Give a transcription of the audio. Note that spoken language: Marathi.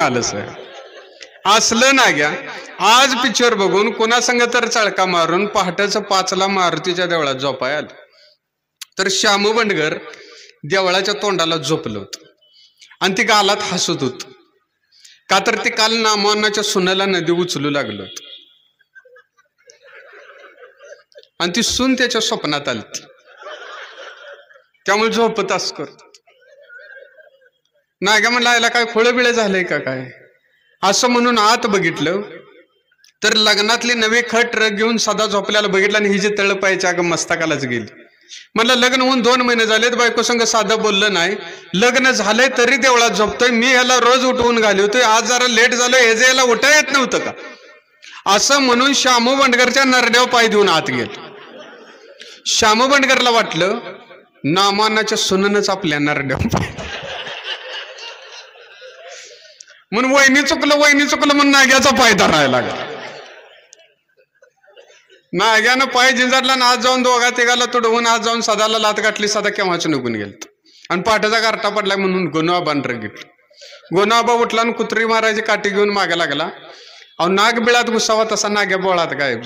आलं सर असलं नाग्या आज पिक्चर बघून कोणासंग तर चळका मारून पहाटेचं 5ला मारुतीच्या देवळात झोपाय आलं तर श्यामू बंडगर देवळाच्या तोंडाला झोपलं होतं आणि ती गालात हसत होत का तर ते काल नामानाच्या सुनेला नदी उचलू लागलं होतं आणि ती सून त्याच्या स्वप्नात आली त्यामुळे झोपत अस करतो नाग्या म्हणला याला काय खोळबिळे झालंय का काय असं म्हणून आत बघितलं तर लग्नातली नवी खट ट्रक घेऊन सदा झोपल्याला बघितलं आणि ही जी तळपायच्या अगं मस्तकालाच गेली. म्हणलं लग्न होऊन 2 महिने झालेत बायको संग साधं बोललं नाही लग्न झालंय तरी देवळात झोपतोय मी ह्याला रोज उठवून घालवतोय आज जरा लेट झालं हे जे याला उठा येत नव्हतं का असं म्हणून श्यामू बंडगरच्या नरड्यावर पाय देऊन आत गेलं. श्यामू बंडगरला वाटलं नामानाच्या सुननच आपल्या नरड्यावर पाय म्हणून वहिनी चुकलं म्हणून नाग्याचा पाय धरायला लागला. नाग्यानं पाय झिंजारला ना आज जाऊन दोघा तिघाला तुडवून आज जाऊन सदाला लात गाठली सदा केव्हाच निघून गेल आणि पाठाचा गारठा पडला म्हणून गोनोआबान रगितलं. गोनोआबा उठला आणि कुत्री मारायची काठी घेऊन मागे लागला. अहो नाग बिळात घुसावा तसा नाग्या बोळात गायब.